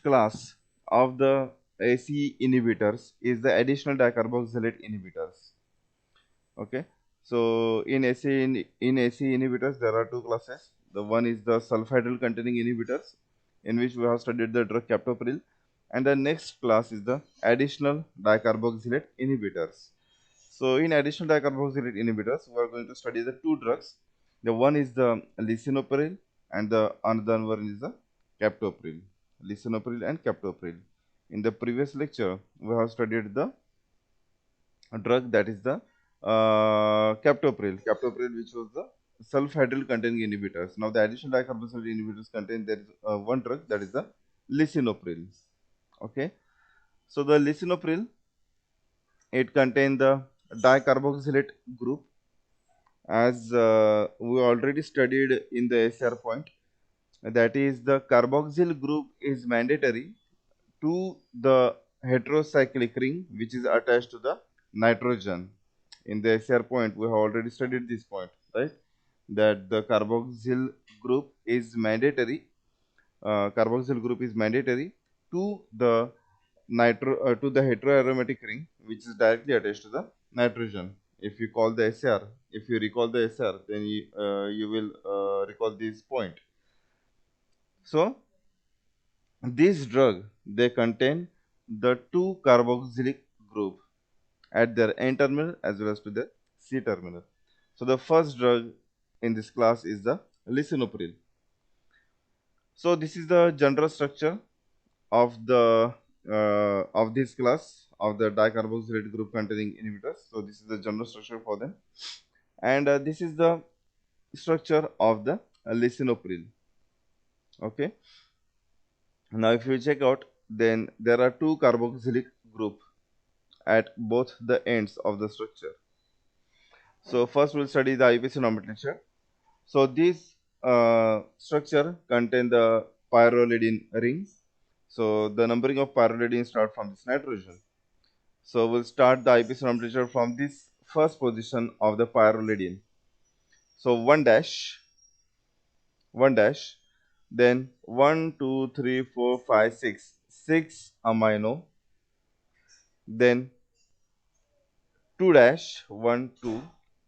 next class of the ACE inhibitors is the additional dicarboxylate inhibitors. Okay, so in ACE inhibitors there are two classes. The one is the sulfhydryl containing inhibitors, in which we have studied the drug captopril, and the next class is the additional dicarboxylate inhibitors. So in additional dicarboxylate inhibitors, we are going to study the two drugs. The one is the lisinopril and the another one is the captopril. Lisinopril and captopril. In the previous lecture, we have studied the drug that is the captopril. Captopril, which was the sulfhydryl containing inhibitors. Now the additional dicarboxylate inhibitors contain there is one drug that is the lisinopril. Okay. So the lisinopril, it contains the dicarboxylate group, as we already studied in the SR point, that is the carboxyl group is mandatory to the heterocyclic ring which is attached to the nitrogen. In the SR point we have already studied this point, right, that the carboxyl group is mandatory, to the to the heteroaromatic ring which is directly attached to the nitrogen. If you call the SR, if you recall the SR, then you will recall this point. So this drug, they contain the two carboxylic group at their N terminal as well as to the C terminal. So the first drug in this class is the lisinopril. So this is the general structure of the of this class of the dicarboxylate group containing inhibitors. So this is the general structure for them, and this is the structure of the lisinopril. Okay. Now if you check out, then there are two carboxylic group at both the ends of the structure. So first we'll study the IUPAC nomenclature. So this structure contain the pyrrolidine rings. So the numbering of pyrrolidine start from this nitrogen. So we'll start the IUPAC nomenclature from this first position of the pyrrolidine. So 1 dash, then 1, 2, 3, 4, 5, 6, 6 amino, then 2 dash, 1, 2,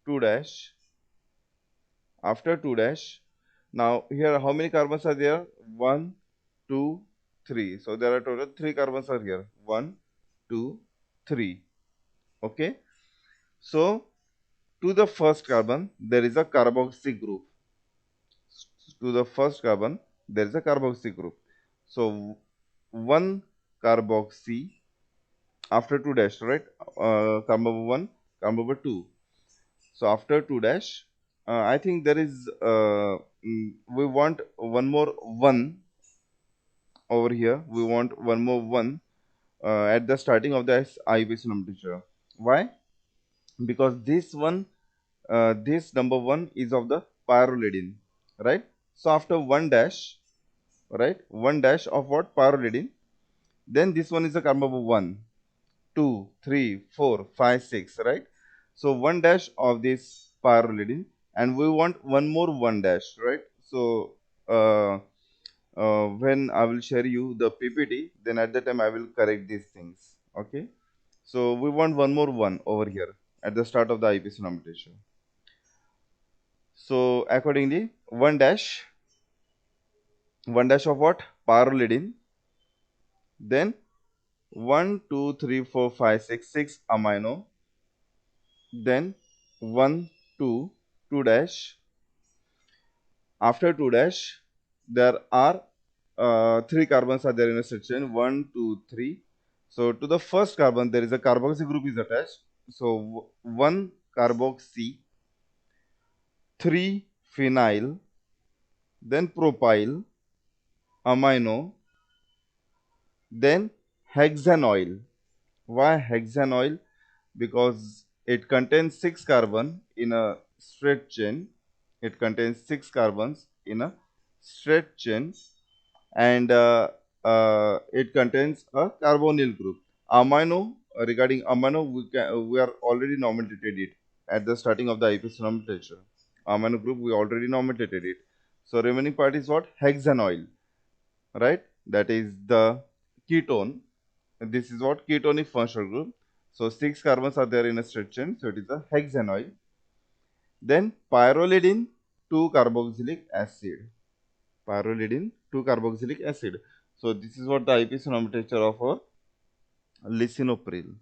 2 dash, after 2 dash. Now here how many carbons are there? 1, 2, 3. So there are total 3 carbons are here. 1, 2, 3. Okay. So to the first carbon there is a carboxy group. To the first carbon there is a carboxy group. So 1 carboxy after 2 dash, right? Carbon number 1, carbon number 2. So after 2 dash, I think there is we want one more 1 over here. We want one more 1 at the starting of the IUPAC nomenclature. Why? Because this one, this number 1 is of the pyrrolidine, right? So after 1 dash, right, 1 dash of what? Pyrrolidine. Then this one is the carbon number 1, 2, 3, 4, 5, 6, right? So 1 dash of this pyrrolidine, and we want one more 1 dash, right? So when I will share you the PPT, then at that time I will correct these things. Okay. So we want one more 1 over here at the start of the IUPAC nomenclature. So accordingly, 1 dash of what? Pyrrolidine. Then 1, 2, 3, 4, 5, 6, 6 amino. Then 1, 2, 2 dash. After 2 dash, there are 3 carbons are there in a section. 1, 2, 3. So to the first carbon there is a carboxy group is attached. So 1 carboxy, 3 phenyl, then propyl, amino, then hexanoyl. Why hexanoyl? Because it contains 6 carbon in a straight chain. It contains 6 carbons in a straight chain, and it contains a carbonyl group. Amino, regarding amino, we are already nomenclated it at the starting of the IUPAC nomenclature. Amino group we already nomenclated it. So remaining part is what? Hexanoyl, right? that is the ketone. This is what ketonic functional group. So 6 carbons are there in a straight chain, so it is a hexanoid. Then pyrrolidine 2 carboxylic acid. Pyrrolidine 2 carboxylic acid. So this is what the IPC nomenclature of a lisinopril.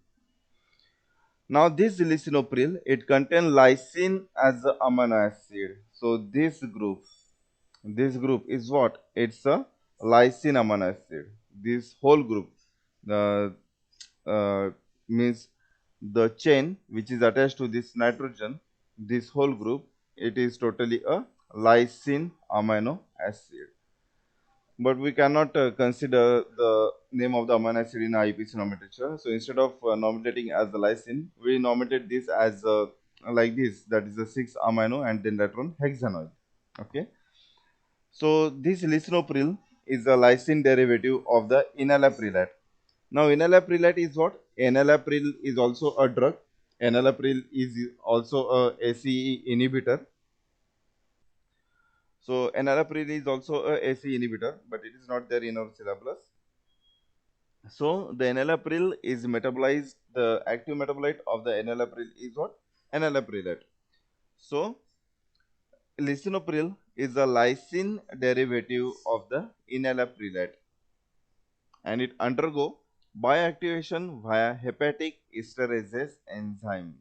Now this lisinopril, it contains lysine as the amino acid. So this group is what? It's a lysine amino acid. This whole group uh, uh, means the chain which is attached to this nitrogen, this whole group, it is totally a lysine amino acid. But we cannot consider the name of the amino acid in IPC nomenclature. So instead of nominating as the lysine, we nominated this as like this, that is the 6 amino and then later on hexanoid. Okay. So this lisinopril is a lysine derivative of the enalapril. Now enalapril is what? Enalapril is also a drug. Enalapril is also a ACE inhibitor. So enalapril is also a ACE inhibitor, but it is not there in our syllabus. So the enalapril is metabolized. The active metabolite of the enalapril is what? Enalaprillate. So lisinopril is a lysine derivative of the enalaprillate, and it undergo bioactivation via hepatic esterases enzyme.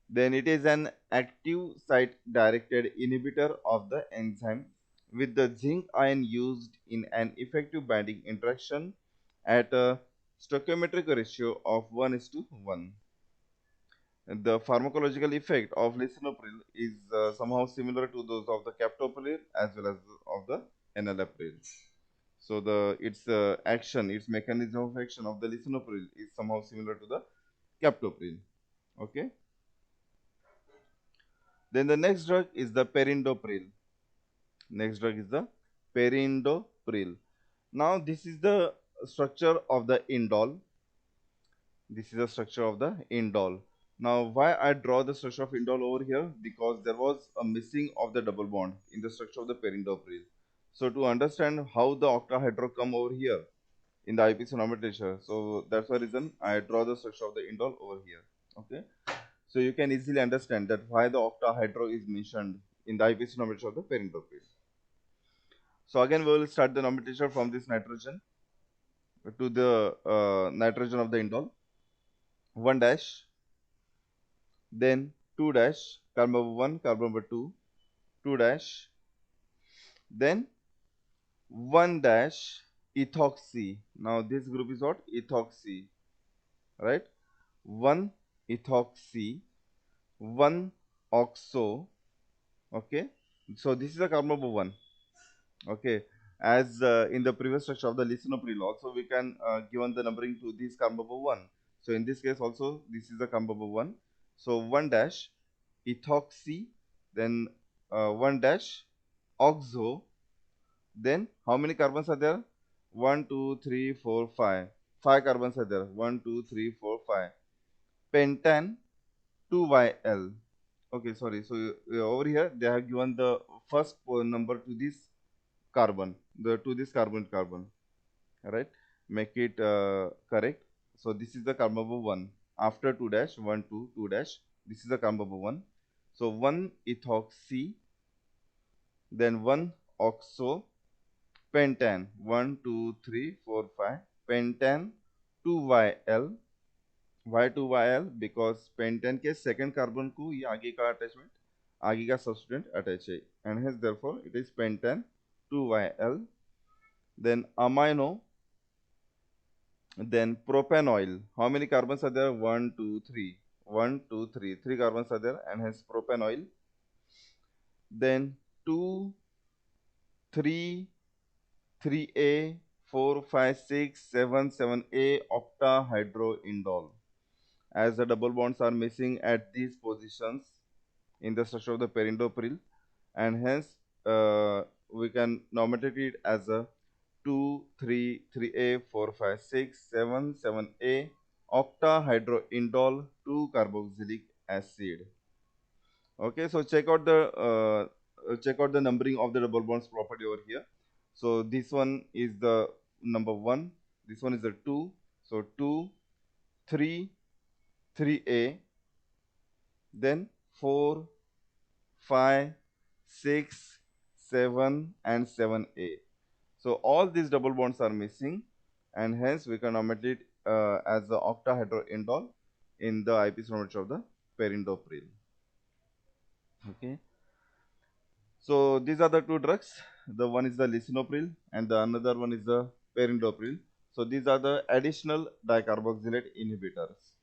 Then it is an active site directed inhibitor of the enzyme with the zinc ion used in an effective binding interaction at a stoichiometric ratio of 1:1. The pharmacological effect of lisinopril is somehow similar to those of the captopril as well as of the enalapril. So its mechanism of action of the lisinopril is somehow similar to the captopril. Okay. Then the next drug is the perindopril. Next drug is the perindopril. Now this is the structure of the indole. This is the structure of the indole. Now why I draw the structure of indole over here? Because there was a missing of the double bond in the structure of the perindopril. So to understand how the octahydro come over here in the IPC nomenclature, so that's the reason I draw the structure of the indole over here. Okay. So you can easily understand that why the octahydro is mentioned in the IPC nomenclature of the perindopril. So again we will start the nomenclature from this nitrogen to the nitrogen of the indole. 1 dash, then 2 dash, carbon number 1, carbon number 2, 2 dash, then 1 dash ethoxy. Now this group is what? Ethoxy, right? 1 ethoxy, 1 oxo. Okay, so this is a carbon number 1. Okay, as in the previous structure of the lisinopril, also we can given the numbering to this carbon number 1. So in this case also this is the carbon number 1. So 1 dash ethoxy, then 1 dash oxo, then how many carbons are there? 1 2 3 4 5. 5 carbons are there. 1 2 3 4 5. Pentane 2YL. Okay, sorry. So over here they have given the first number to this carbon, the to this carbon, right? Make it correct. So this is the carbon number 1. After 2 dash, 1 2 2 dash, this is the carbon number 1. So 1 ethoxy, then 1 oxo, pentane 1 2 3 4 5, pentane 2YL. Why 2YL? Because pentane के second carbon को ये आगे का attachment, आगे का substituent attach है, and hence therefore it is pentane 2YL. Then amino, then propanoil. How many carbons are there? 1 2 3. 1 2 3. 3 carbons are there, and hence propanoil. Then 2 3 3A 4 5 6 7 7A octahydroindole. As the double bonds are missing at these positions in the structure of the perindopril, and hence we can nominate it as a 2 3 3A 4 5 6 7 7A octahydroindole 2 carboxylic acid. Okay, so check out the numbering of the double bonds property over here. So this one is the number 1, this one is the 2. So 2, 3, 3A, then 4, 5, 6, 7 and 7A. So all these double bonds are missing, and hence we can omit it as the octahydroindole in the IP geometry of the perindopril. Okay. So these are the two drugs. The one is the lisinopril and the another one is the perindopril. So these are the additional dicarboxylate inhibitors.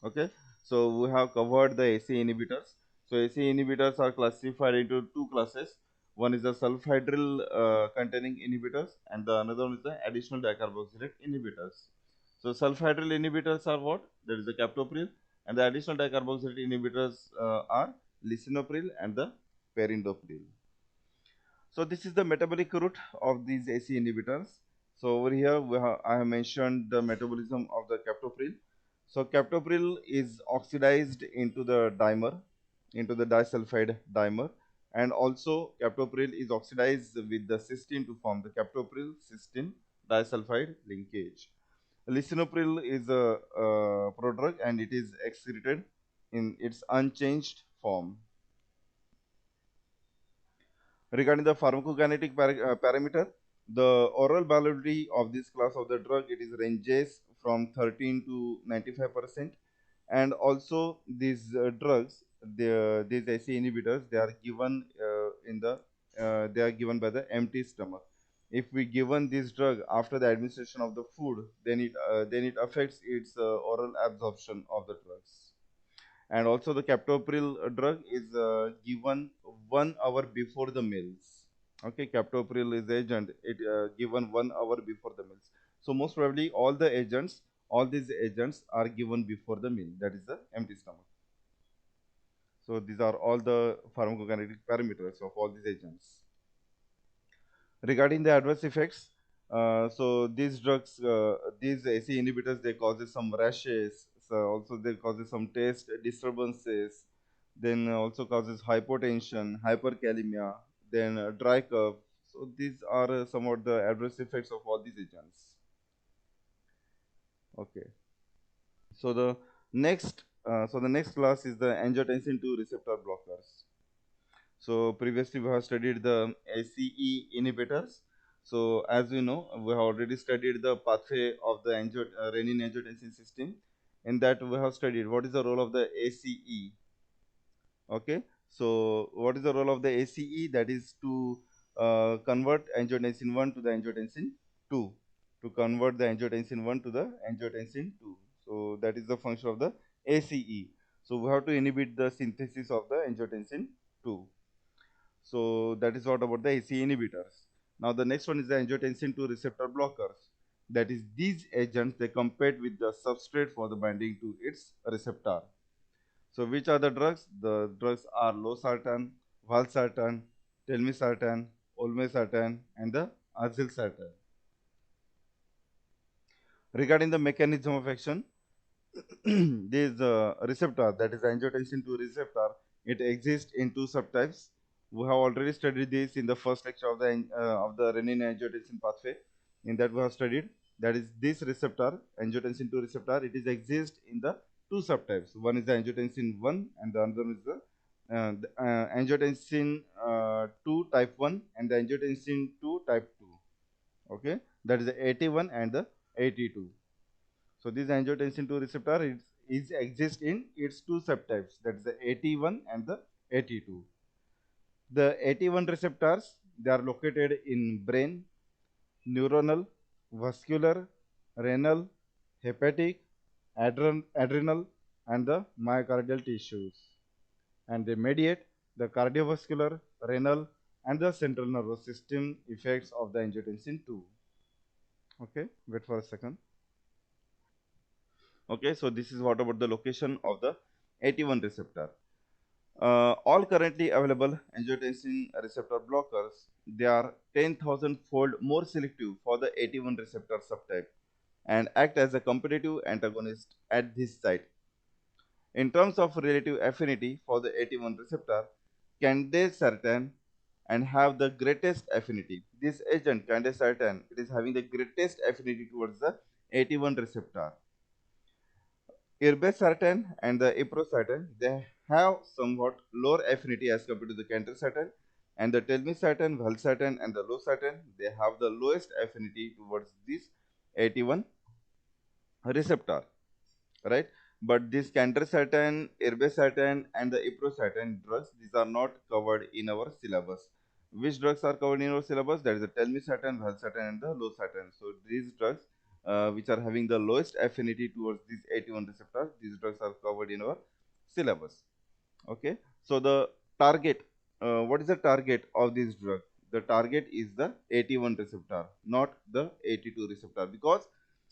Okay. So we have covered the AC inhibitors. So AC inhibitors are classified into two classes. One is the sulfhydryl containing inhibitors and the another one is the additional dicarboxylate inhibitors. So sulfhydryl inhibitors are what? That is the captopril, and the additional dicarboxylate inhibitors are lisinopril and the perindopril. So this is the metabolic route of these AC inhibitors. So over here I have mentioned the metabolism of the captopril. So captopril is oxidized into the dimer, into the disulfide dimer, and also captopril is oxidized with the cysteine to form the captopril cysteine disulfide linkage. Lisinopril is a prodrug and it is excreted in its unchanged form. Regarding the pharmacokinetic parameter, the oral bioavailability of this class of the drug, it is ranges from 13 to 95%, and also these drugs, these AC inhibitors, they are given they are given by the empty stomach. If we given this drug after the administration of the food, then it affects its oral absorption of the drugs. And also the captopril drug is given 1 hour before the meals. Okay, captopril is agent, it given 1 hour before the meals. So most probably all these agents are given before the meal, that is the empty stomach. So these are all the pharmacokinetic parameters of all these agents. Regarding the adverse effects, so these drugs, these AC inhibitors, they causes some rashes. So also they causes some taste disturbances. Then also causes hypotension, hyperkalemia, then dry cough. So these are some of the adverse effects of all these agents. Okay. So the next class is the angiotensin 2 receptor blockers. So previously we have studied the ACE inhibitors. So as we know, we have already studied the pathway of the renin-angiotensin system. In that we have studied what is the role of the ACE. Okay. So what is the role of the ACE? That is to convert angiotensin 1 to the angiotensin 2. To convert the angiotensin 1 to the angiotensin 2. So that is the function of the ACE. So we have to inhibit the synthesis of the angiotensin 2. So that is what about the ACE inhibitors. Now the next one is the angiotensin 2 receptor blockers. That is, these agents, they compete with the substrate for the binding to its receptor. So which are the drugs? The drugs are losartan, valsartan, telmisartan, olmesartan and the azilsartan. Regarding the mechanism of action, this receptor, that is angiotensin 2 receptor, it exists in two subtypes. We have already studied this in the first lecture of the renin angiotensin pathway. In that we have studied, that is this receptor, angiotensin 2 receptor, it is exists in the two subtypes. One is the angiotensin 1 and the other is the angiotensin 2 type 1 and the angiotensin 2 type 2. Okay, that is the 81 and the 82. So this angiotensin 2 receptor is exist in its two subtypes, that is the 81 and the 82. The 81 receptors, they are located in brain, neuronal, vascular, renal, hepatic, adrenal and the myocardial tissues, and they mediate the cardiovascular, renal and the central nervous system effects of the angiotensin 2. Okay, wait for a second. Okay, so this is what about the location of the 81 receptor. All currently available angiotensin receptor blockers, they are 10,000 fold more selective for the 81 receptor subtype and act as a competitive antagonist at this site. In terms of relative affinity for the 81 receptor, candesartan and have the greatest affinity. This agent, candesartan, it is having the greatest affinity towards the AT1 receptor. Irbesartan and the iprosartan, they have somewhat lower affinity as compared to the candesartan, and the telmisartan, valsartan, and the losartan, they have the lowest affinity towards this AT1 receptor, right? But this candesartan, irbesartan, and the iprosartan drugs, these are not covered in our syllabus. Which drugs are covered in our syllabus? That is the telmisartan, valsartan, and the losartan. So these drugs, which are having the lowest affinity towards these AT1 receptors, these drugs are covered in our syllabus. Okay. So the target, what is the target of this drug? The target is the AT1 receptor, not the AT2 receptor, because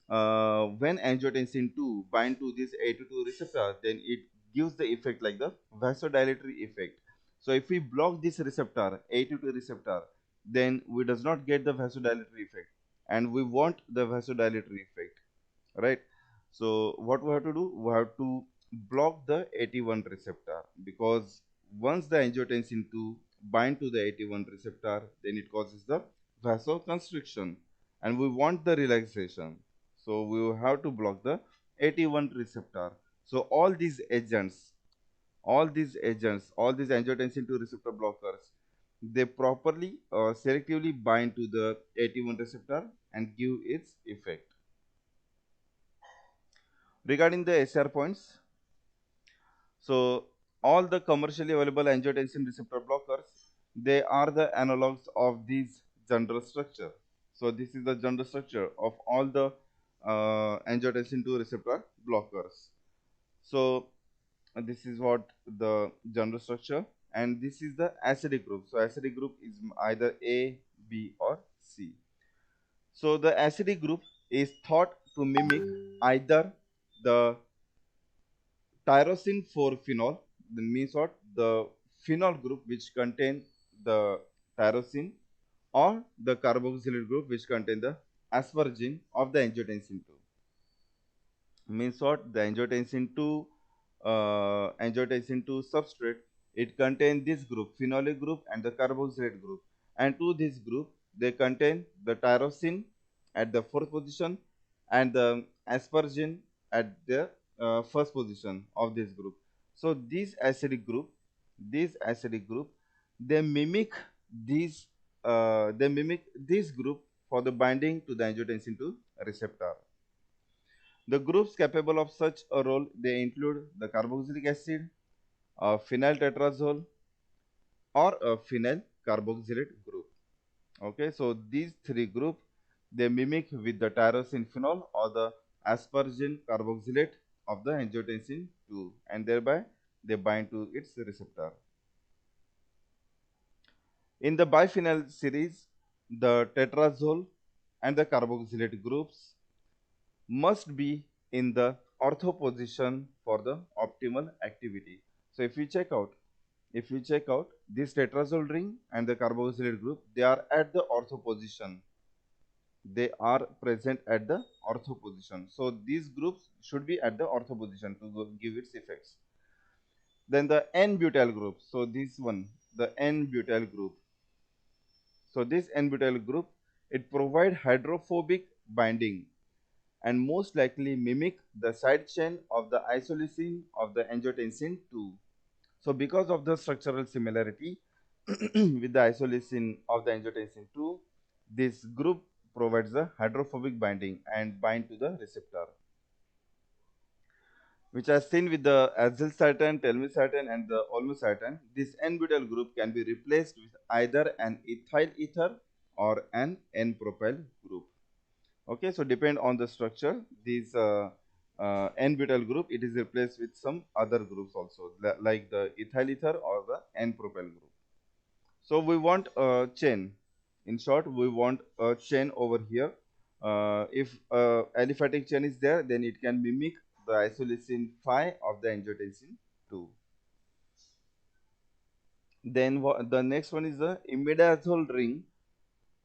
when angiotensin 2 bind to this AT2 receptor, then it gives the effect like the vasodilatory effect. So if we block this receptor, AT2 receptor, then we does not get the vasodilatory effect, and we want the vasodilatory effect, right? So what we have to do, we have to block the AT1 receptor, because once the angiotensin 2 bind to the AT1 receptor, then it causes the vasoconstriction, and we want the relaxation. So we will have to block the AT1 receptor. So all these angiotensin 2 receptor blockers, they properly selectively bind to the AT1 receptor and give its effect. Regarding the SR points, so all the commercially available angiotensin receptor blockers, they are the analogs of these general structure. So this is the general structure of all the angiotensin 2 receptor blockers. So this is what the general structure, and this is the acidic group. So acidic group is either A, B, or C. So the acidic group is thought to mimic either the tyrosine 4 phenol, the means what, the phenol group which contain the tyrosine, or the carboxylate group which contain the asparagine of the angiotensin 2. Means what, the angiotensin 2 substrate, it contains this group, phenolic group and the carboxylate group, and to this group they contain the tyrosine at the fourth position and the asparagine at the first position of this group. So this acidic group, they mimic these they mimic this group for the binding to the angiotensin 2 receptor. The groups capable of such a role, they include the carboxylic acid, a phenyl tetrazole, or a phenyl carboxylate group. Okay, so these three groups, they mimic with the tyrosine phenol or the asparagine carboxylate of the angiotensin 2, and thereby they bind to its receptor. In the biphenyl series, the tetrazole and the carboxylate groups must be in the ortho position for the optimal activity. So if you check out this tetrazole ring and the carboxylate group, they are at the ortho position. They are present at the ortho position. So these groups should be at the ortho position to give its effects. Then the N-butyl group. So this one, the N-butyl group. So this N-butyl group, it provides hydrophobic binding and most likely mimic the side chain of the isoleucine of the angiotensin 2. So because of the structural similarity with the isoleucine of the angiotensin 2, this group provides the hydrophobic binding and bind to the receptor, which are seen with the azilsartan, telmisartan, and the olmesartan. This N-butyl group can be replaced with either an ethyl ether or an N-propyl group. Okay, so depend on the structure, these N-butyl group, it is replaced with some other groups also, like the ethyl ether or the N-propyl group. So we want a chain. In short, we want a chain over here. If aliphatic chain is there, then it can mimic the isoleucine 5 of the angiotensin 2. Then the next one is the imidazole ring,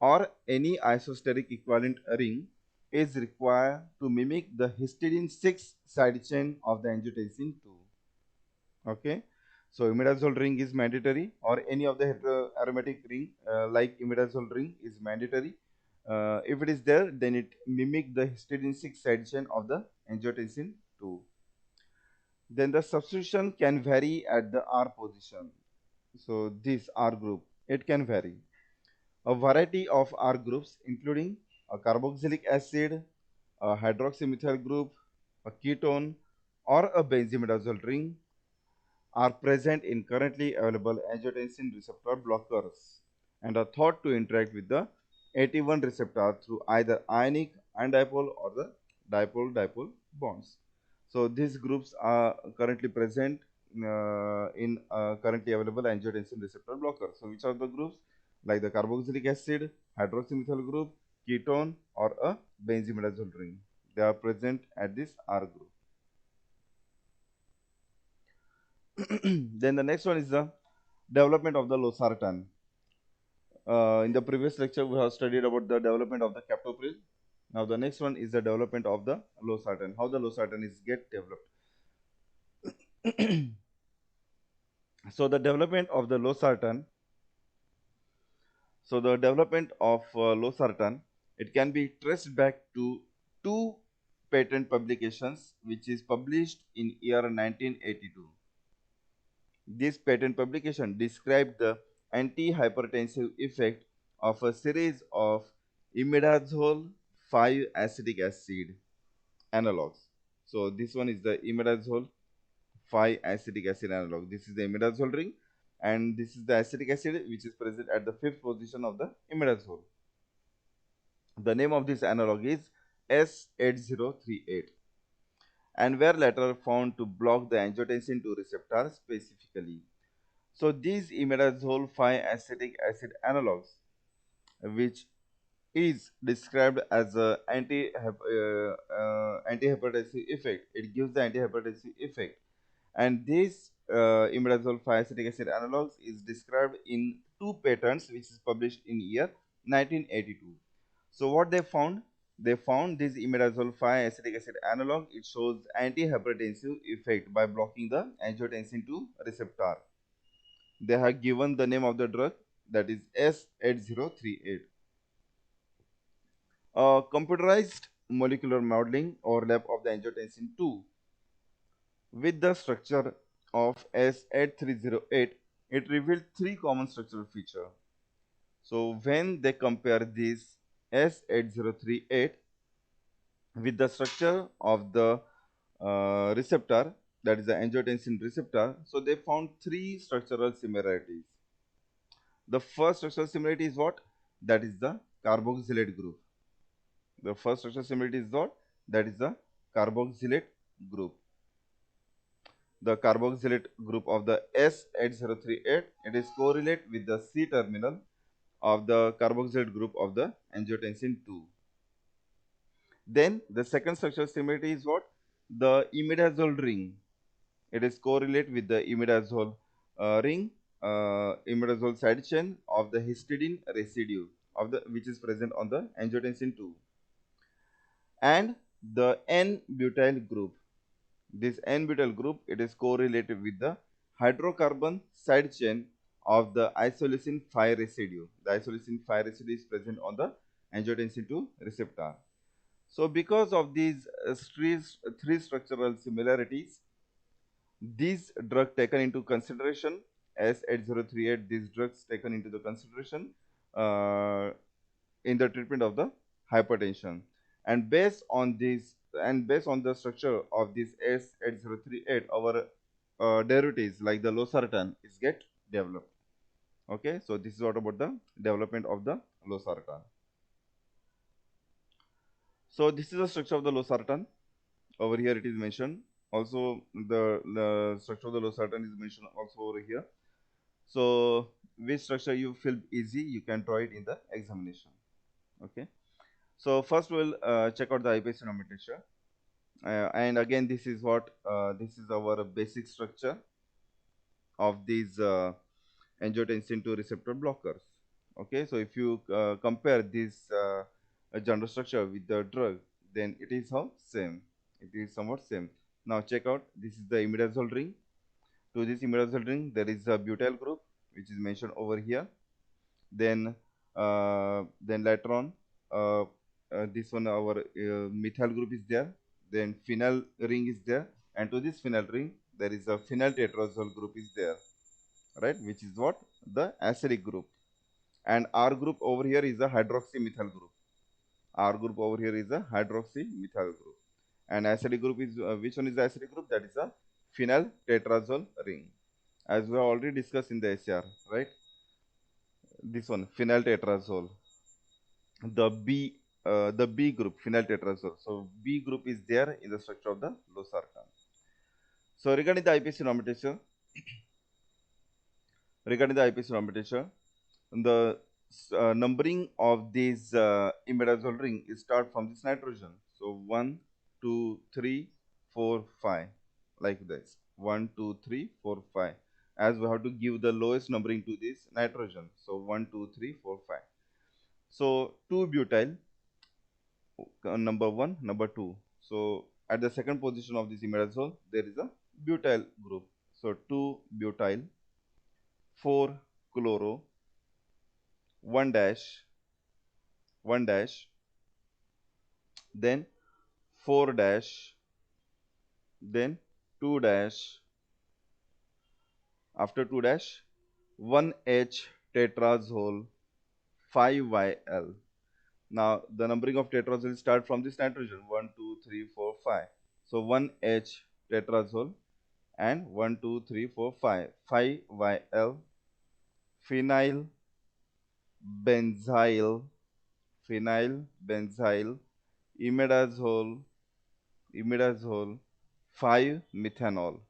or any isosteric equivalent ring is required to mimic the histidine 6 side chain of the angiotensin 2. Okay, So imidazole ring is mandatory, or any of the aromatic ring like imidazole ring is mandatory. If it is there, then it mimic the histidine 6 side chain of the angiotensin 2. Then the substitution can vary at the R position. So this R group, it can vary. A variety of R groups including a carboxylic acid, a hydroxymethyl group, a ketone, or a benzimidazole ring are present in currently available angiotensin receptor blockers and are thought to interact with the AT1 receptor through either ionic dipole or the dipole-dipole bonds. So these groups are currently present in currently available angiotensin receptor blockers. So which are the groups? Like the carboxylic acid, hydroxymethyl group, ketone, or a benzimidazole ring. They are present at this R group. Then the next one is the development of the losartan. In the previous lecture, we have studied about the development of the captopril. Now the next one is the development of the losartan. How the losartan is get developed. So the development of the losartan. So the development of losartan, it can be traced back to two patent publications, which is published in year 1982. This patent publication described the antihypertensive effect of a series of imidazole 5 acetic acid analogs. So this one is the imidazole 5 acetic acid analog. This is the imidazole ring, and this is the acetic acid which is present at the fifth position of the imidazole. The name of this analog is S8038 and were later found to block the angiotensin 2 receptor specifically. So these imidazole 5 acetic acid analogs, which is described as a antihypertensive effect, it gives the antihypertensive effect, and this imidazole 5 acetic acid analogs is described in two patents which is published in year 1982. So what they found? They found this imidazole 5 acetic acid analog, it shows antihypertensive effect by blocking the angiotensin 2 receptor. They have given the name of the drug, that is S8038. A computerized molecular modeling overlap of the angiotensin 2 with the structure of S8308, it revealed three common structural features. So when they compare this S8038 with the structure of the receptor, that is the angiotensin receptor, so they found three structural similarities. The first structural similarity is what? That is the carboxylate group. The first structural similarity is what? That is the carboxylate group. The carboxylate group of the S8038, it is correlate with the C terminal of the carboxylate group of the angiotensin 2. Then the second structural similarity is what? The imidazole ring. It is correlate with the imidazole ring, imidazole side chain of the histidine residue of the which is present on the angiotensin 2, and the N-butyl group. This N-butyl group, it is correlated with the hydrocarbon side chain of the isoleucine 5 residue. The isoleucine 5 residue is present on the angiotensin 2 receptor. So because of these three structural similarities, these drugs taken into consideration, S8038, these drugs taken into the consideration uh, in the treatment of the hypertension, and based on this and based on the structure of this S8038, our derivatives like the losartan is get developed. Okay, so this is what about the development of the losartan. So this is the structure of the losartan. Over here it is mentioned. Also the structure of the losartan is mentioned also over here. So which structure you feel easy, you can try it in the examination. Okay. So first we'll check out the IPSC nomenclature, and again this is what this is our basic structure of these angiotensin 2 receptor blockers. Okay, so if you compare this general structure with the drug, then it is how same. It is somewhat same. Now check out. This is the imidazole ring. To this imidazole ring there is a butyl group which is mentioned over here. Then later on, this one our methyl group is there. Then phenyl ring is there, and to this phenyl ring there is a phenyl tetrazole group is there, right, which is what the acidic group. And R group over here is a hydroxymethyl group. R group over here is a hydroxymethyl group. And acidic group is which one is the acidic group? That is a phenyl tetrazole ring, as we have already discussed in the SR, right? This one phenyl tetrazole, the B group phenyl tetrazole. So B group is there in the structure of the losartan. So regarding the IPC nomenclature, the numbering of these imidazole ring is start from this nitrogen. So 1, 2, 3, 4, 5, like this. 1, 2, 3, 4, 5. As we have to give the lowest numbering to this nitrogen. So 1, 2, 3, 4, 5. So 2-butyl, number 1, number 2. So at the second position of this imidazole, there is a butyl group. So 2-butyl, 4-chloro, 1 dash, 1 dash, then 4 dash, then 2 dash, after 2 dash, 1H tetrazole, 5YL. Now the numbering of tetrazole start from this nitrogen 1, 2, 3, 4, 5. So 1H tetrazole and 1, 2, 3, 4, 5. 5YL, phenyl benzyl, imidazole, 5-methanol.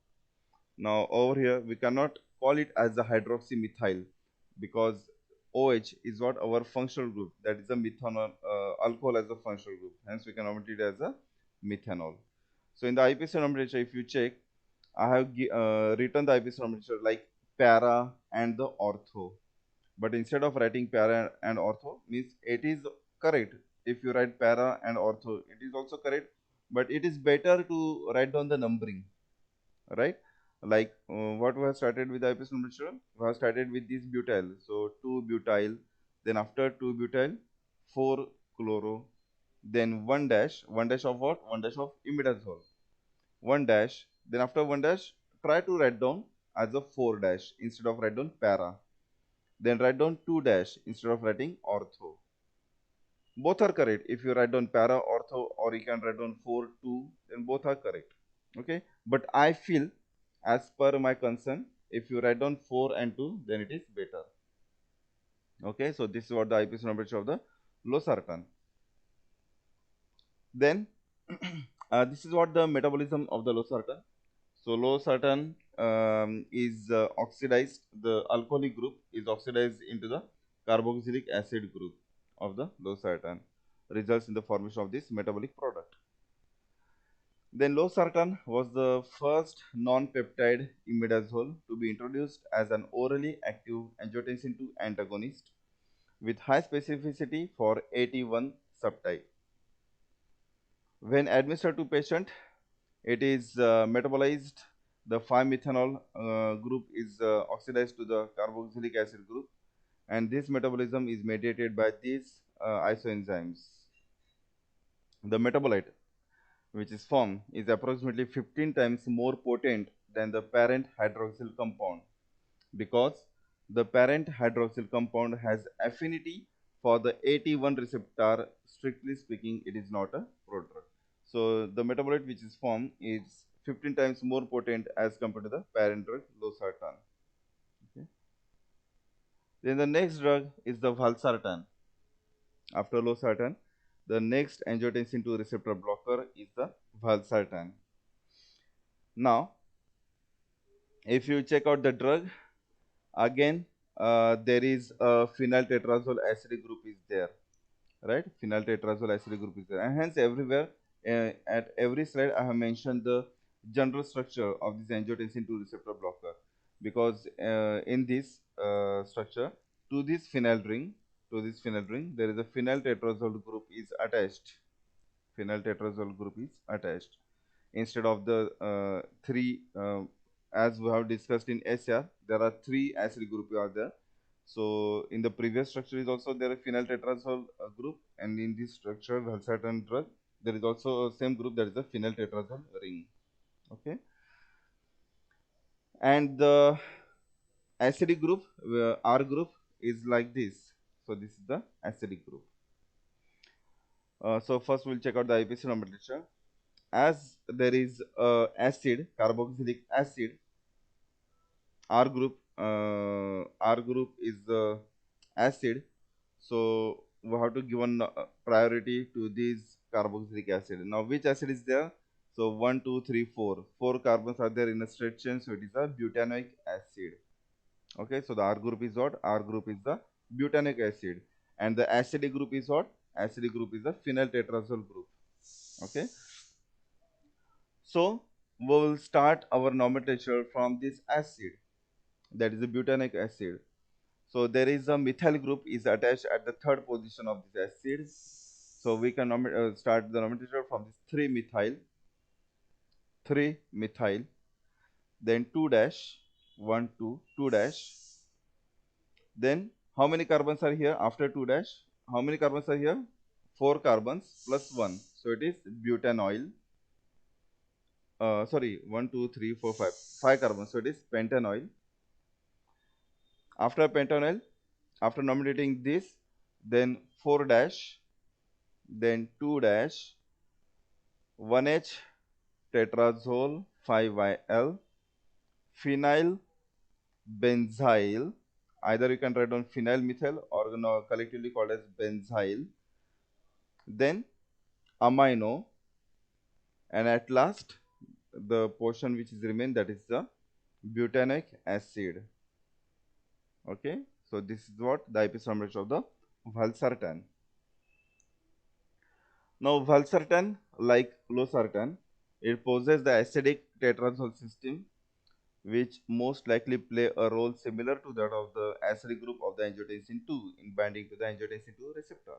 Now over here we cannot call it as a hydroxymethyl because OH is what our functional group, that is a methanol alcohol as a functional group, hence we can omit it as a methanol. So in the IPC nomenclature, if you check, I have written the IPC nomenclature like para and the ortho, but instead of writing para and ortho, means it is correct if you write para and ortho, it is also correct, but it is better to write down the numbering, right? Like what we have started with the IPS nomenclature, we have started with this butyl. So 2-butyl, then after 2-butyl, 4-chloro, then 1 dash, 1 dash of what? 1 dash of imidazole, 1 dash, then after 1 dash, try to write down as a 4 dash instead of write down para. Then write down 2 dash instead of writing ortho. Both are correct. If you write down para ortho, or you can write down 4 2, then both are correct. Okay, but I feel, as per my concern, if you write down 4 and 2, then it is better. Okay, so this is what the IPC nomenclature of the losartan. Then this is what the metabolism of the losartan. So losartan is oxidized, the alcoholic group is oxidized into the carboxylic acid group of the losartan, results in the formation of this metabolic product. Then losartan was the first non-peptide imidazole to be introduced as an orally active angiotensin II antagonist with high specificity for AT1 subtype. When administered to patient, it is metabolized. The 5-methanol group is oxidized to the carboxylic acid group, and this metabolism is mediated by these isoenzymes. The metabolite which is formed is approximately 15 times more potent than the parent hydroxyl compound, because the parent hydroxyl compound has affinity for the AT1 receptor. Strictly speaking, it is not a prodrug. So the metabolite which is formed is 15 times more potent as compared to the parent drug losartan. Okay. Then the next drug is the valsartan. After losartan, the next angiotensin II receptor blocker is the valsartan. Now, if you check out the drug, again there is a phenyl tetrazole acidic group is there, right? Phenyl tetrazole acidic group is there, and hence everywhere at every slide I have mentioned the general structure of this angiotensin II receptor blocker, because in this structure, to this phenyl ring, there is a phenyl tetrazole group is attached. Phenyl tetrazole group is attached instead of the 3 as we have discussed in SR, there are three acid group are there. So in the previous structure is also there a phenyl tetrazole group, and in this structure valsartan drug there is also a same group, that is a phenyl tetrazole ring. Okay, and the acidic group R group is like this. So this is the acidic group. So first we'll check out the IPC nomenclature. As there is acid, carboxylic acid, R group is the acid. So we have to give one priority to this carboxylic acid. Now which acid is there? So 1, 2, 3, 4. 4 carbons are there in a straight chain. So it is a butanoic acid. Okay, so the R group is what? R group is the butanoic acid. And the acidic group is what? Acidic group is the phenyl tetrazole group. Okay. So we will start our nomenclature from this acid, that is the butanoic acid. So there is a methyl group is attached at the third position of this acid. So we can start the nomenclature from this 3 methyl, then 2 dash, 1, 2, 2 dash. Then how many carbons are here after 2 dash? How many carbons are here? 4 carbons plus 1. So it is butanoyl. Sorry, 1, 2, 3, 4, 5. 5 carbons. So it is pentanoyl. After pentanoyl, after nominating this, then 4 dash, then 2 dash, 1H tetrazole 5YL, phenyl benzyl, either you can write on phenyl methyl or collectively called as benzyl, then amino, and at last the portion which is remain, that is the butanoic acid. Okay, so this is what the isomerase of the valsartan. Now valsartan, like losartan, it possesses the acidic tetrazole system, which most likely play a role similar to that of the acidic group of the angiotensin 2 in binding to the angiotensin 2 receptor.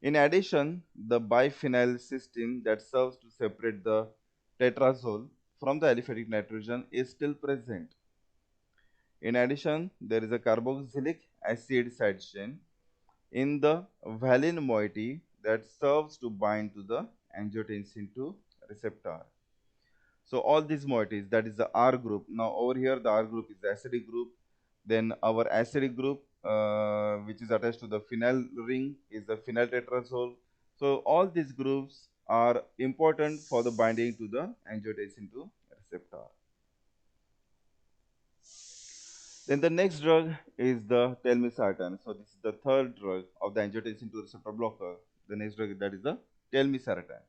In addition, the biphenyl system that serves to separate the tetrazole from the aliphatic nitrogen is still present. In addition, there is a carboxylic acid side chain in the valine moiety that serves to bind to the angiotensin 2 receptor. So all these moieties, that is the R group. Now over here the R group is the acidic group. Then our acidic group, which is attached to the phenyl ring, is the phenyl tetrazole. So all these groups are important for the binding to the angiotensin 2 receptor. Then the next drug is the telmisartan. So this is the third drug of the angiotensin 2 receptor blocker. The next drug, that is the telmisartan.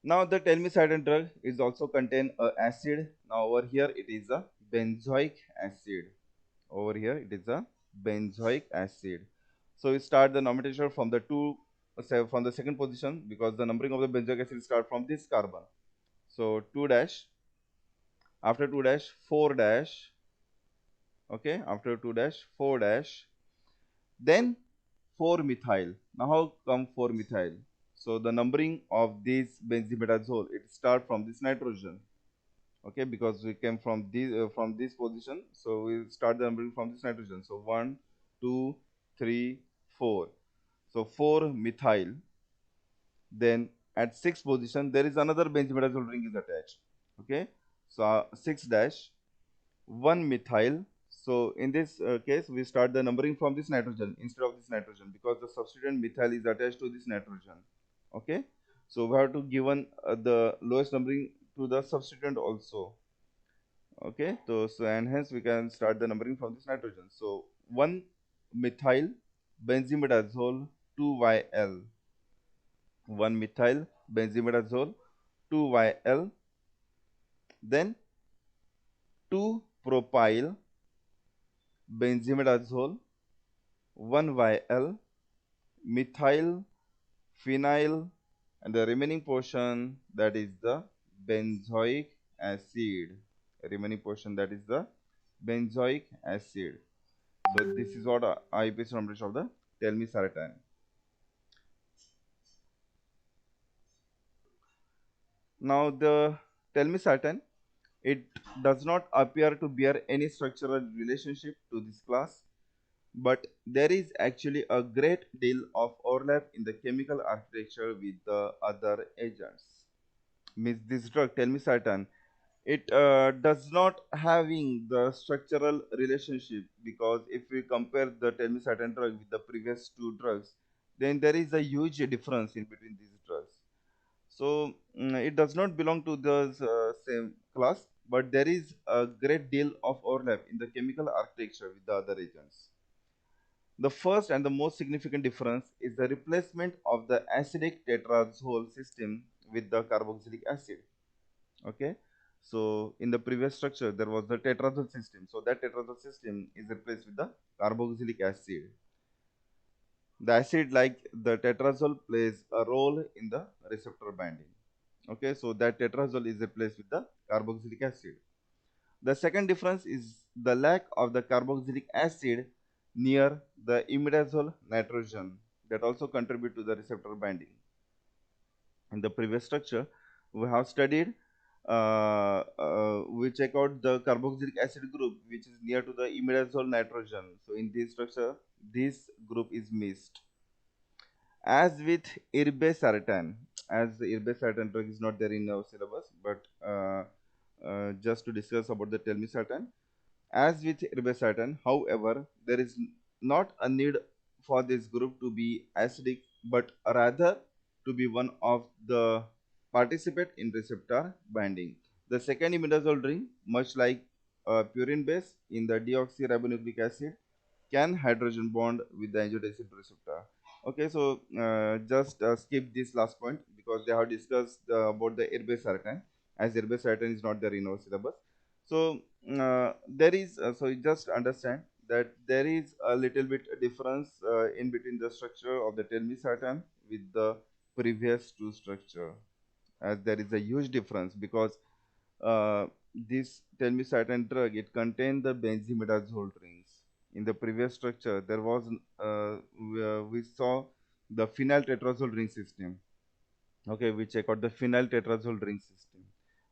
Now the telmisartan drug is also contain a acid. Now over here it is a benzoic acid. Over here it is a benzoic acid. So we start the nomenclature from the from the second position, because the numbering of the benzoic acid start from this carbon. So 2 dash, after 2 dash 4 dash, okay, after 2 dash 4 dash, then 4 methyl. Now how come 4 methyl? So the numbering of this benzimidazole, it start from this nitrogen. Okay, because we came from this position, so we start the numbering from this nitrogen. So 1, 2, 3, 4. So 4 methyl. Then at 6th position there is another benzimidazole ring is attached. Okay, so 6 dash 1 methyl. So in this case we start the numbering from this nitrogen instead of this nitrogen, because the substituent methyl is attached to this nitrogen. Okay, so we have to given the lowest numbering to the substituent also. Okay, so and hence we can start the numbering from this nitrogen. So 1 methyl benzimidazole 2YL, 1 methyl benzimidazole 2YL, then 2 propyl benzimidazole 1YL, methyl phenyl, and the remaining portion, that is the benzoic acid. Remaining portion, that is the benzoic acid. So this is what IUPAC nomenclature of the telmisartan. Now the telmisartan, It does not appear to bear any structural relationship to this class, but there is actually a great deal of overlap in the chemical architecture with the other agents. Means this drug, telmisartan, it does not having the structural relationship, because if we compare the telmisartan drug with the previous two drugs, then there is a huge difference in between these drugs. So it does not belong to the same class, but there is a great deal of overlap in the chemical architecture with the other agents. The first and the most significant difference is the replacement of the acidic tetrazole system with the carboxylic acid. Okay, so in the previous structure there was the tetrazole system, so that tetrazole system is replaced with the carboxylic acid. The acid, like the tetrazole, plays a role in the receptor binding. Okay, so that tetrazole is replaced with the carboxylic acid. The second difference is the lack of the carboxylic acid near the imidazole nitrogen, that also contribute to the receptor binding. In the previous structure, we have studied, we check out the carboxylic acid group which is near to the imidazole nitrogen. So in this structure, this group is missed. As with irbesartan, as the irbesartan drug is not there in our syllabus, but just to discuss about the telmisartan. As with irbesartan, however, there is not a need for this group to be acidic, but rather to be one of the participate in receptor binding. The second imidazole ring, much like purine base in the deoxyribonucleic acid, can hydrogen bond with the angiotensin receptor. Okay, so just skip this last point because they have discussed about the irbesartan, as irbesartan is not there in our syllabus. So there is, so you just understand that there is a little bit difference in between the structure of the telmisartan with the previous two structure, as there is a huge difference, because uh, this telmisartan drug, it contained the benzimidazole rings. In the previous structure, there was we saw the phenyl tetrazole ring system. Okay, we check out the phenyl tetrazole ring system,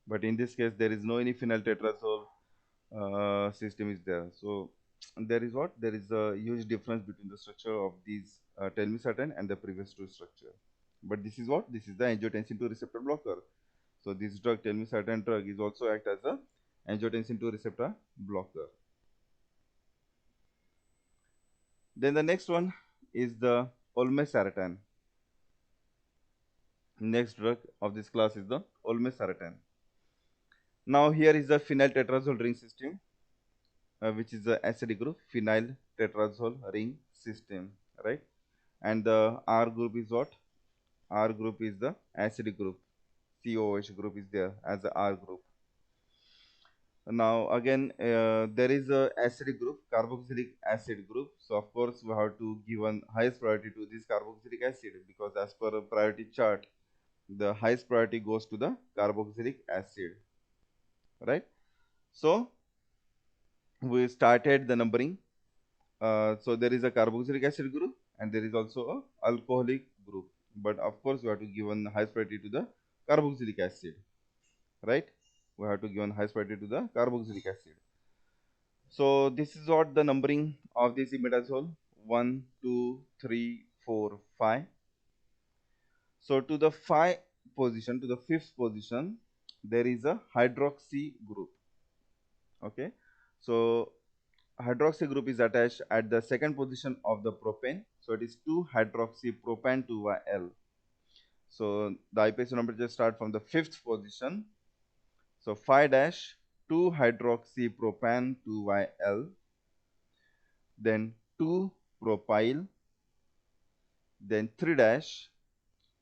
but in this case, there is no any phenyl tetrazole system is there. So there is what? There is a huge difference between the structure of these telmisartan and the previous two structure. But this is what? This is the angiotensin 2 receptor blocker. So this drug, telmisartan drug, is also act as a angiotensin 2 receptor blocker. Then the next one is the olmesartan. Next drug of this class is the olmesartan. Now here is the phenyl tetrazole ring system, which is the acidic group, phenyl tetrazole ring system, right? And the R group is what? R group is the acidic group. COH group is there as the R group. Now again, there is a acidic group, carboxylic acid group. So of course we have to give one highest priority to this carboxylic acid, because as per a priority chart, the highest priority goes to the carboxylic acid, right? So we started the numbering. So there is a carboxylic acid group and there is also a alcoholic group. But of course we have to give one highest priority to the carboxylic acid, right? We have to give one highest priority to the carboxylic acid. So this is what the numbering of this imidazole: 1, 2, 3, 4, 5. So to the fifth position, there is a hydroxy group. Okay, so hydroxy group is attached at the second position of the propane. So it is 2 hydroxy propan 2Yl. So the IPSC number just start from the fifth position. So 5 dash 2 hydroxy propan 2Yl, then 2 propyl, then 3 dash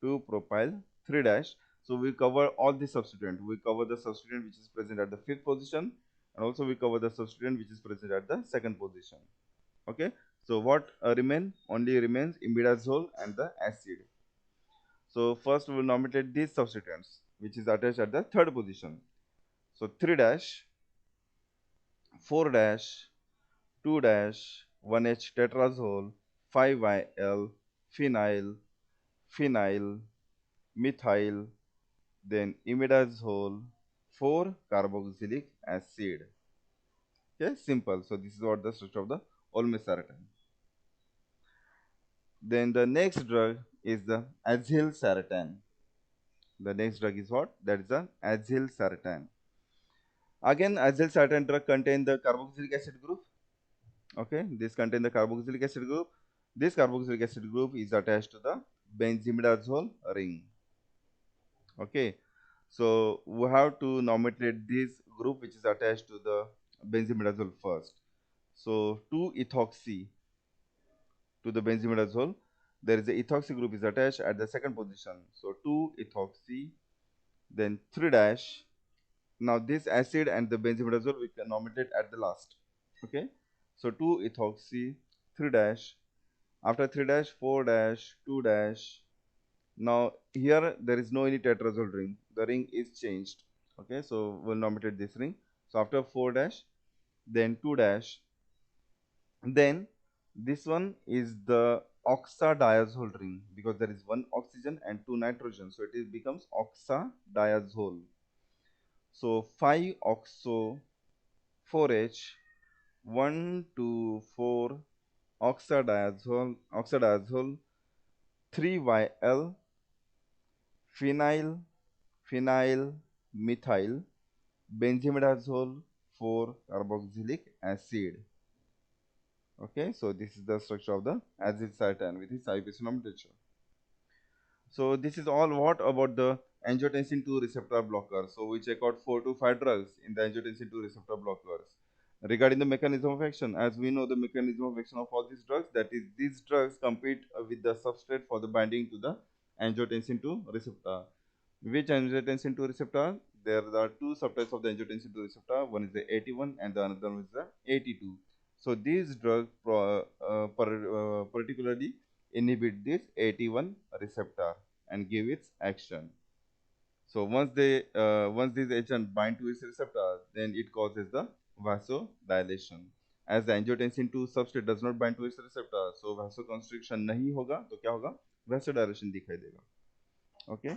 2 propyl 3 dash. So we cover all the substituent. We cover the substituent which is present at the fifth position, and also we cover the substituent which is present at the second position. Okay, so what only remains imidazole and the acid. So first we will nominate these substituents which is attached at the third position. So 3 dash 4 dash 2 dash 1H tetrazole 5Yl phenyl phenyl methyl, then imidazole 4 carboxylic acid. Okay, simple. So this is what the structure of the olmesartan. Then the next drug is the azilsartan. The next drug is what? That is the azilsartan. Again, azilsartan drug contain the carboxylic acid group. Okay, this contain the carboxylic acid group. This carboxylic acid group is attached to the benzimidazole ring. Okay, so we have to nomenclate this group which is attached to the benzimidazole first. So 2-ethoxy to the benzimidazole, there is a ethoxy group is attached at the second position. So 2-ethoxy, then 3 dash. Now this acid and the benzimidazole we can nominate at the last. Okay, so 2-ethoxy, 3 dash. After 3 dash, 4 dash, 2 dash. Now here there is no any tetrazole ring. The ring is changed. Okay, so we'll nominate this ring. So after 4 dash, then 2 dash, then this one is the oxadiazole ring because there is one oxygen and two nitrogen, so it becomes oxadiazole. So 5-oxo 4H 1 to 4 oxadiazole 3YL phenyl methyl benzimidazole 4 carboxylic acid. Okay, so this is the structure of the azilsartan with its IUPAC nomenclature. So this is all what about the angiotensin 2 receptor blockers. So we check out 4 to 5 drugs in the angiotensin 2 receptor blockers. Regarding the mechanism of action, as we know the mechanism of action of all these drugs, that is these drugs compete with the substrate for the binding to the angiotensin 2 receptor. Which angiotensin 2 receptor? There are two subtypes of the angiotensin 2 receptor. One is the 81 and the another one is the 82. So these drugs particularly inhibit this 81 receptor and give its action. So once these agents bind to its receptor, then it causes the vasodilation. As the angiotensin 2 substrate does not bind to its receptor, so vasoconstriction नहीं होगा, तो क्या होगा? Vasodilation दिखाई देगा. Okay.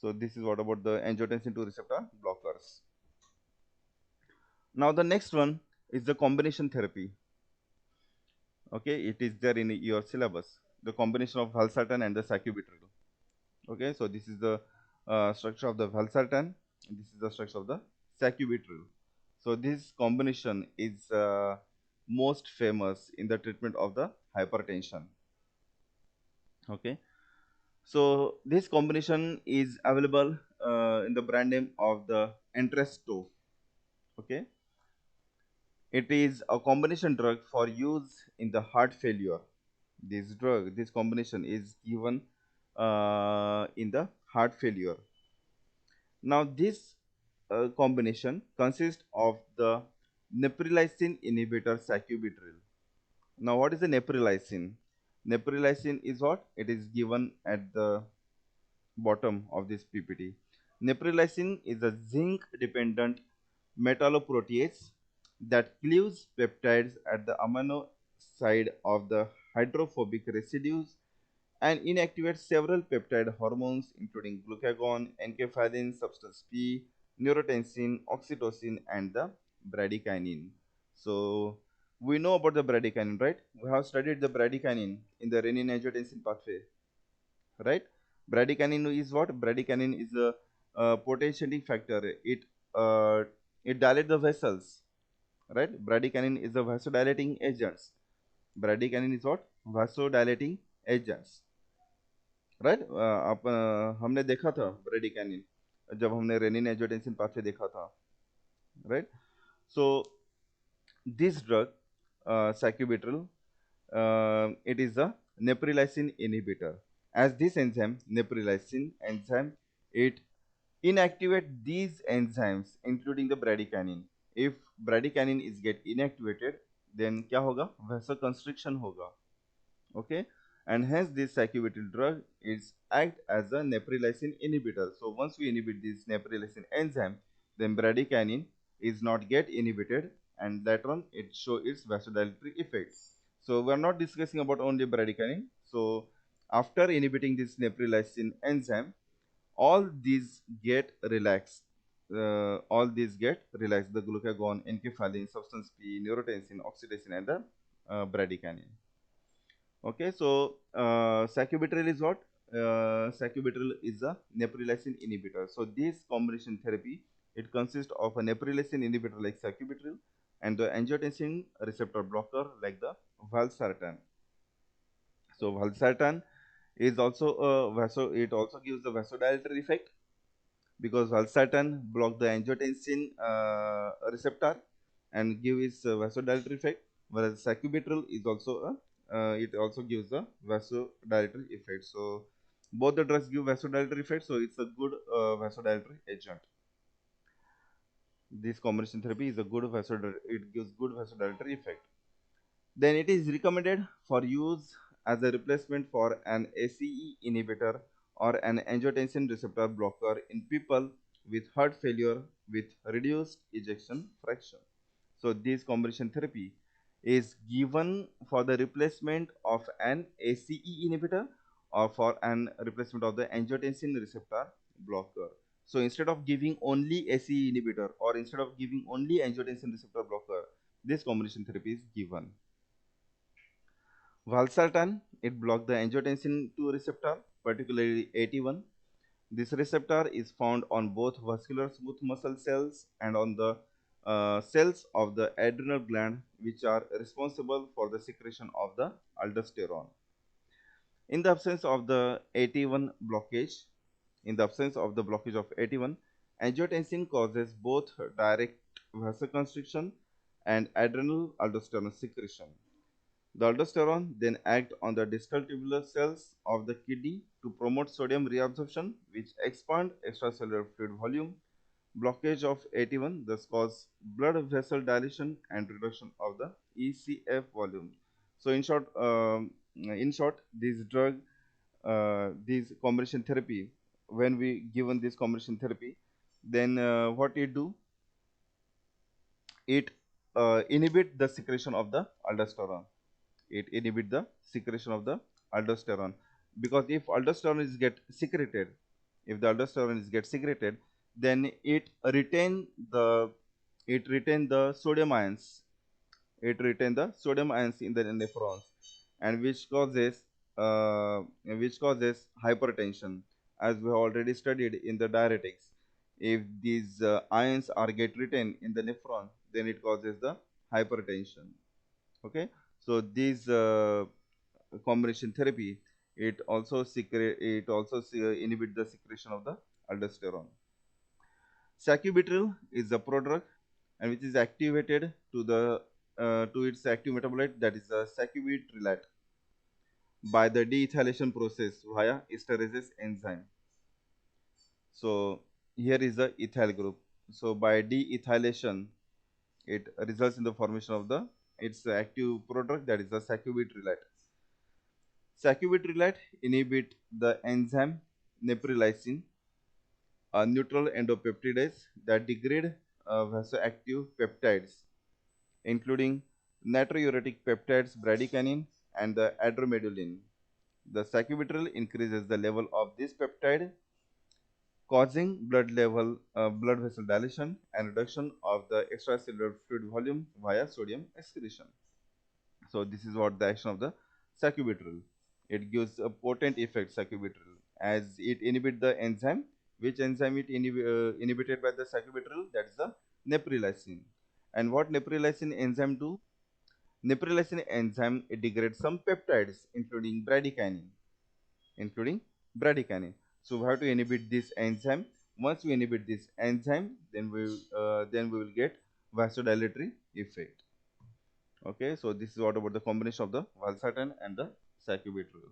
So this is what about the angiotensin 2 receptor blockers. Now the next one is the combination therapy. Okay, it is there in your syllabus. The combination of valsartan and the sacubitril. Okay, so this is the structure of the valsartan. This is the structure of the sacubitril. So this combination is most famous in the treatment of the hypertension. Okay, so this combination is available in the brand name of the Entresto. Okay, it is a combination drug for use in the heart failure. This combination is given in the heart failure. Now this combination consists of the neprilysin inhibitor sacubitril. Now what is the neprilysin? Neprilysin is what? It is given at the bottom of this PPT. Neprilysin is a zinc dependent metalloprotease that cleaves peptides at the amino side of the hydrophobic residues and inactivates several peptide hormones including glucagon, enkephalin, substance P, neurotensin, oxytocin, and the bradykinin. So we know about the bradykinin, right? We have studied the bradykinin in the renin-angiotensin pathway, right? Bradykinin is what? Bradykinin is a potentiating factor. Uh, it dilates the vessels, right? Bradykinin is a vasodilating agent. Bradykinin is what? Vasodilating agents. Right हमने देखा था ब्रेडिकानिन जब हमने renin angiotensin pathway देखा था right so this drug sacubitril it is a neprilysin inhibitor as this enzyme neprilysin enzyme it inactivate these enzymes including the bradykinin. If bradykinin is get inactivated then क्या होगा vasoconstriction होगा. Okay, and hence this sacubitril drug is act as a neprilysin inhibitor. So once we inhibit this neprilysin enzyme, then bradykinin is not get inhibited and later on it show its vasodilatory effect. So we are not discussing about only bradykinin. So after inhibiting this neprilysin enzyme, all these get relaxed. all these get relaxed: the glucagon, enkephalin, substance P, neurotensin, oxytocin, and the bradykinin. Okay, so sacubitril is what? Sacubitril is a neprilysin inhibitor. So this combination therapy, it consists of a neprilysin inhibitor like sacubitril and the angiotensin receptor blocker like the valsartan. So valsartan is also it also gives the vasodilator effect, because valsartan block the angiotensin receptor and give its vasodilator effect, whereas sacubitril is also a it also gives a vasodilator effect. So both the drugs give vasodilator effect, so it's a good vasodilator agent. This combination therapy is a good vasodilator, it gives good vasodilator effect. Then it is recommended for use as a replacement for an ACE inhibitor or an angiotensin receptor blocker in people with heart failure with reduced ejection fraction. So this combination therapy is given for the replacement of an ACE inhibitor or for an replacement of the angiotensin receptor blocker. So instead of giving only ACE inhibitor or instead of giving only angiotensin receptor blocker, this combination therapy is given. Valsartan, it blocks the angiotensin 2 receptor, particularly AT1. This receptor is found on both vascular smooth muscle cells and on the cells of the adrenal gland, which are responsible for the secretion of the aldosterone. In the absence of the AT1 blockage, in the absence of the blockage of AT1, angiotensin causes both direct vasoconstriction and adrenal aldosterone secretion. The aldosterone then act on the distal tubular cells of the kidney to promote sodium reabsorption, which expand extracellular fluid volume. Blockage of AT1 thus cause blood vessel dilation and reduction of the ECF volume. So in short, this combination therapy, when we given this combination therapy, then what it do? It inhibit the secretion of the aldosterone. It inhibit the secretion of the aldosterone, because if aldosterone is get secreted, if the aldosterone is get secreted, then the it retain the sodium ions, it retain the sodium ions in the nephrons, and which causes hypertension, as we have already studied in the diuretics. If these ions are get retained in the nephron, then it causes the hypertension. Okay, so these combination therapy, it also inhibit the secretion of the aldosterone. Sacubitril is a prodrug and which is activated to its active metabolite, that is the sacubitrylate, by the deethylation process via esterases enzyme. So here is the ethyl group. So by deethylation, it results in the formation of the its active prodrug, that is the sacubitrylate. Sacubitrylate inhibit the enzyme neprilysin, a neutral endopeptidase that degrade vasoactive peptides, including natriuretic peptides bradykinin and the adromedulin. The sacubitril increases the level of this peptide, causing blood vessel dilation and reduction of the extracellular fluid volume via sodium excretion. So this is what the action of the sacubitril. It gives a potent effect, sacubitril, as it inhibits the enzyme. Which enzyme it inhibited by the sacubitril? That is the neprilysin. And what neprilysin enzyme do? Neprilysin enzyme, it degrades some peptides, including bradykinin. So we have to inhibit this enzyme. Once we inhibit this enzyme, then we will get vasodilatory effect. Okay, so this is what about the combination of the valsartan and the sacubitril.